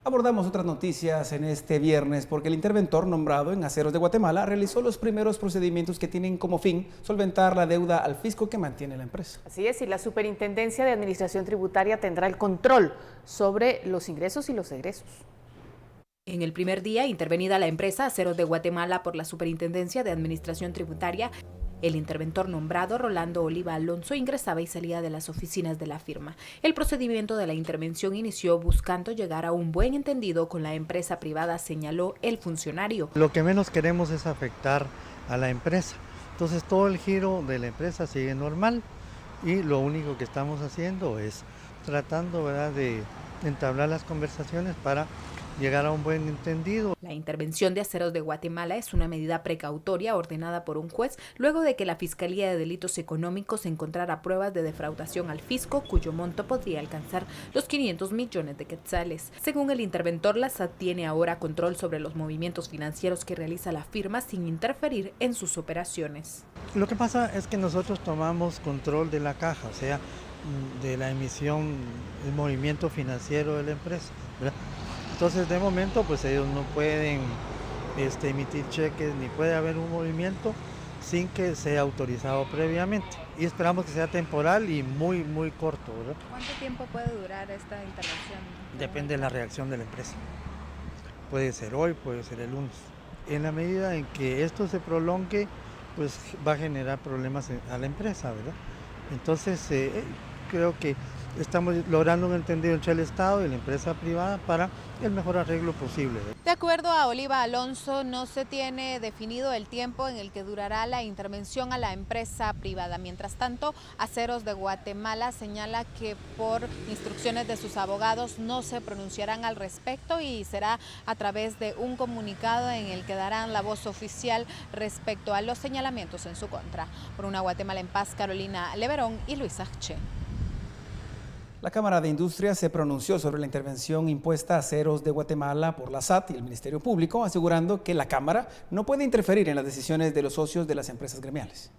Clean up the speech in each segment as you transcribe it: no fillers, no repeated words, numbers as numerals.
Abordamos otras noticias en este viernes porque el interventor nombrado en Aceros de Guatemala realizó los primeros procedimientos que tienen como fin solventar la deuda al fisco que mantiene la empresa. Así es, y la Superintendencia de Administración Tributaria tendrá el control sobre los ingresos y los egresos. En el primer día, intervenida la empresa Aceros de Guatemala por la Superintendencia de Administración Tributaria, el interventor nombrado, Rolando Oliva Alonso, ingresaba y salía de las oficinas de la firma. El procedimiento de la intervención inició buscando llegar a un buen entendido con la empresa privada, señaló el funcionario. Lo que menos queremos es afectar a la empresa. Entonces todo el giro de la empresa sigue normal y lo único que estamos haciendo es tratando, ¿verdad?, de entablar las conversaciones para llegar a un buen entendido. La intervención de Aceros de Guatemala es una medida precautoria ordenada por un juez luego de que la Fiscalía de Delitos Económicos encontrara pruebas de defraudación al fisco cuyo monto podría alcanzar los 500 millones de quetzales. Según el interventor, la SAT tiene ahora control sobre los movimientos financieros que realiza la firma sin interferir en sus operaciones. Lo que pasa es que nosotros tomamos control de la caja, o sea, de la emisión, el movimiento financiero de la empresa, ¿verdad? Entonces, de momento, pues ellos no pueden emitir cheques ni puede haber un movimiento sin que sea autorizado previamente. Y esperamos que sea temporal y muy corto, ¿verdad? ¿Cuánto tiempo puede durar esta intervención? Depende de la reacción de la empresa. Puede ser hoy, puede ser el lunes. En la medida en que esto se prolongue, pues va a generar problemas a la empresa, ¿verdad? Entonces, creo que estamos logrando un entendido entre el Estado y la empresa privada para el mejor arreglo posible. De acuerdo a Oliva Alonso, no se tiene definido el tiempo en el que durará la intervención a la empresa privada. Mientras tanto, Aceros de Guatemala señala que por instrucciones de sus abogados no se pronunciarán al respecto y será a través de un comunicado en el que darán la voz oficial respecto a los señalamientos en su contra. Por una Guatemala en paz, Carolina Leverón y Luisa Che. La Cámara de Industria se pronunció sobre la intervención impuesta a Aceros de Guatemala por la SAT y el Ministerio Público, asegurando que la Cámara no puede interferir en las decisiones de los socios de las empresas gremiales.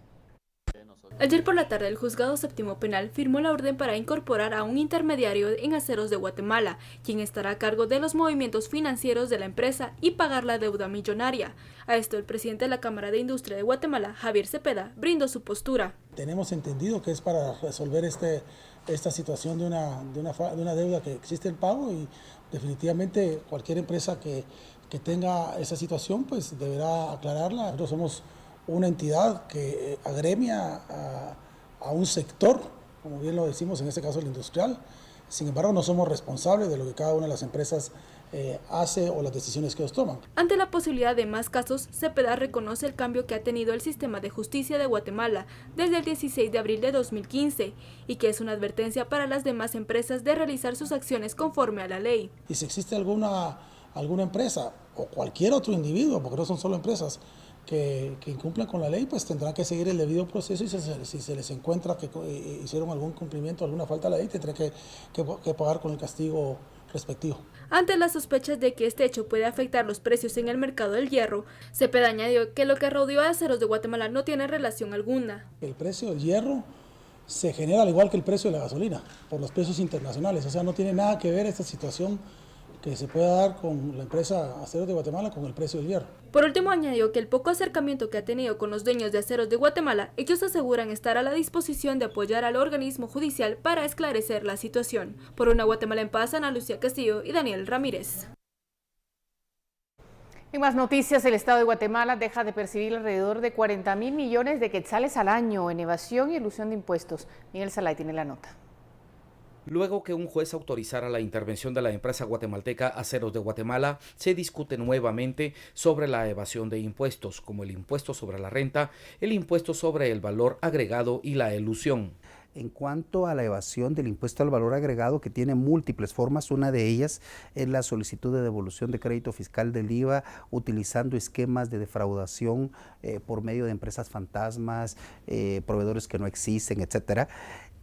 Ayer por la tarde, el Juzgado Séptimo Penal firmó la orden para incorporar a un intermediario en Aceros de Guatemala, quien estará a cargo de los movimientos financieros de la empresa y pagar la deuda millonaria. A esto, el presidente de la Cámara de Industria de Guatemala, Javier Cepeda, brindó su postura. Tenemos entendido que es para resolver esta situación de una deuda que existe el pago y definitivamente cualquier empresa que tenga esa situación pues deberá aclararla. Nosotros somos una entidad que agremia a un sector, como bien lo decimos en este caso el industrial. Sin embargo, no somos responsables de lo que cada una de las empresas hace o las decisiones que ellos toman. Ante la posibilidad de más casos, Cepeda reconoce el cambio que ha tenido el sistema de justicia de Guatemala desde el 16 de abril de 2015 y que es una advertencia para las demás empresas de realizar sus acciones conforme a la ley. Y si existe alguna empresa o cualquier otro individuo, porque no son solo empresas, que incumplan con la ley, pues tendrán que seguir el debido proceso y si se les encuentra que hicieron algún cumplimiento, alguna falta a la ley, tendrán que pagar con el castigo respectivo. Ante las sospechas de que este hecho puede afectar los precios en el mercado del hierro, Cepeda añadió que lo que rodeó a Aceros de Guatemala no tiene relación alguna. El precio del hierro se genera al igual que el precio de la gasolina, por los precios internacionales, o sea, no tiene nada que ver esta situación que se pueda dar con la empresa Aceros de Guatemala con el precio del hierro. Por último, añadió que el poco acercamiento que ha tenido con los dueños de Aceros de Guatemala, ellos aseguran estar a la disposición de apoyar al organismo judicial para esclarecer la situación. Por una Guatemala en paz, Ana Lucía Castillo y Daniel Ramírez. En más noticias, el Estado de Guatemala deja de percibir alrededor de 40.000 millones de quetzales al año en evasión y elusión de impuestos. Miguel Salay tiene la nota. Luego que un juez autorizara la intervención de la empresa guatemalteca Aceros de Guatemala, se discute nuevamente sobre la evasión de impuestos, como el impuesto sobre la renta, el impuesto sobre el valor agregado y la elusión. En cuanto a la evasión del impuesto al valor agregado, que tiene múltiples formas, una de ellas es la solicitud de devolución de crédito fiscal del IVA utilizando esquemas de defraudación por medio de empresas fantasmas, proveedores que no existen, etcétera.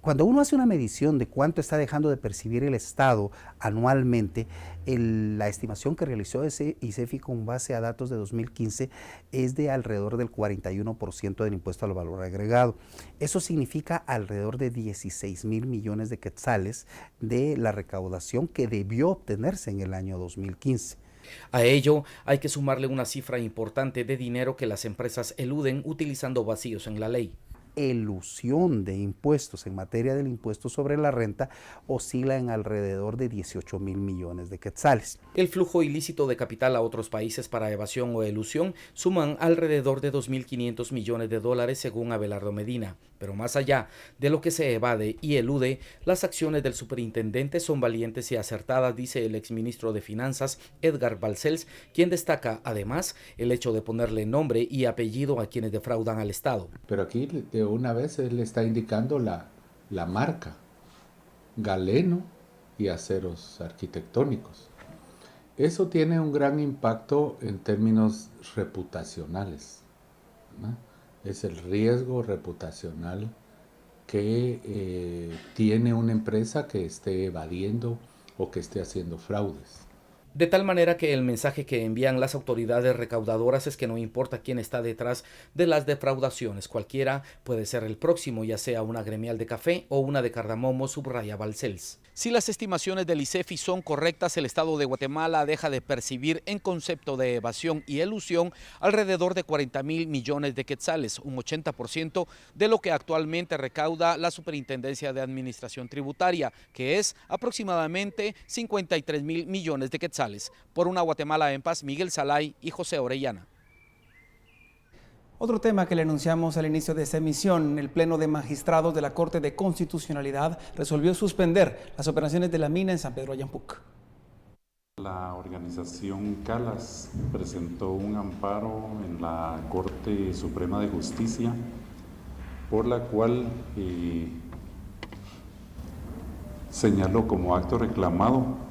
Cuando uno hace una medición de cuánto está dejando de percibir el Estado anualmente, la estimación que realizó ICEFI con base a datos de 2015 es de alrededor del 41% del impuesto al valor agregado. Eso significa alrededor de 16,000 millones de quetzales de la recaudación que debió obtenerse en el año 2015. A ello hay que sumarle una cifra importante de dinero que las empresas eluden utilizando vacíos en la ley. Elusión de impuestos en materia del impuesto sobre la renta oscila en alrededor de 18,000 millones de quetzales. El flujo ilícito de capital a otros países para evasión o elusión suman alrededor de 2.500 millones de dólares según Abelardo Medina. Pero más allá de lo que se evade y elude, las acciones del superintendente son valientes y acertadas, dice el exministro de Finanzas, Edgar Balcells, quien destaca además el hecho de ponerle nombre y apellido a quienes defraudan al Estado. Pero aquí de una vez él le está indicando la marca, Galeno y Aceros Arquitectónicos. Eso tiene un gran impacto en términos reputacionales, ¿no? Es el riesgo reputacional que tiene una empresa que esté evadiendo o que esté haciendo fraudes. De tal manera que el mensaje que envían las autoridades recaudadoras es que no importa quién está detrás de las defraudaciones, cualquiera puede ser el próximo, ya sea una gremial de café o una de cardamomo, subraya Balcells. Si las estimaciones del ICEFI son correctas, el Estado de Guatemala deja de percibir en concepto de evasión y elusión alrededor de 40,000 millones de quetzales, un 80% de lo que actualmente recauda la Superintendencia de Administración Tributaria, que es aproximadamente 53,000 millones de quetzales. Por una Guatemala en paz, Miguel Salay y José Orellana. Otro tema que le anunciamos al inicio de esta emisión, el Pleno de Magistrados de la Corte de Constitucionalidad resolvió suspender las operaciones de la mina en San Pedro Ayampuc. La organización CALAS presentó un amparo en la Corte Suprema de Justicia por la cual señaló como acto reclamado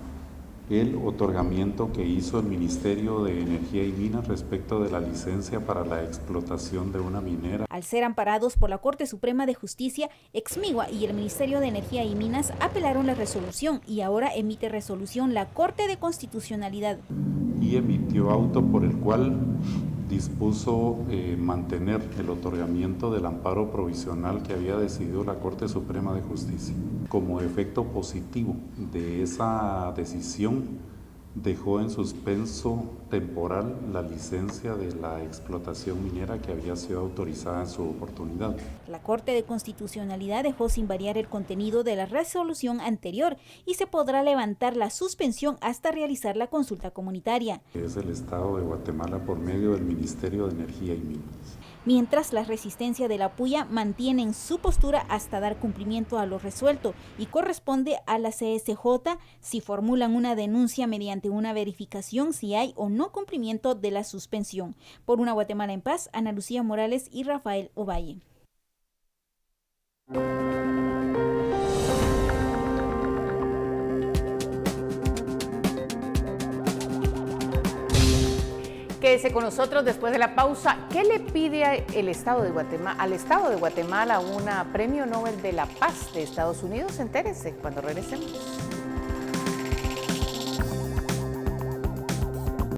el otorgamiento que hizo el Ministerio de Energía y Minas respecto de la licencia para la explotación de una minera. Al ser amparados por la Corte Suprema de Justicia, Exmigua y el Ministerio de Energía y Minas apelaron la resolución y ahora emite resolución la Corte de Constitucionalidad. Y emitió auto por el cual dispuso mantener el otorgamiento del amparo provisional que había decidido la Corte Suprema de Justicia. Como efecto positivo de esa decisión, dejó en suspenso temporal la licencia de la explotación minera que había sido autorizada en su oportunidad. La Corte de Constitucionalidad dejó sin variar el contenido de la resolución anterior y se podrá levantar la suspensión hasta realizar la consulta comunitaria. Es el Estado de Guatemala por medio del Ministerio de Energía y Minas. Mientras la resistencia de la Puya mantienen su postura hasta dar cumplimiento a lo resuelto y corresponde a la CSJ si formulan una denuncia mediante una verificación si hay o no cumplimiento de la suspensión. Por una Guatemala en paz, Ana Lucía Morales y Rafael Ovalle. Quédese con nosotros después de la pausa. ¿Qué le pide el Estado de Guatemala, al Estado de Guatemala una Premio Nobel de la Paz de Estados Unidos? Entérese cuando regresemos.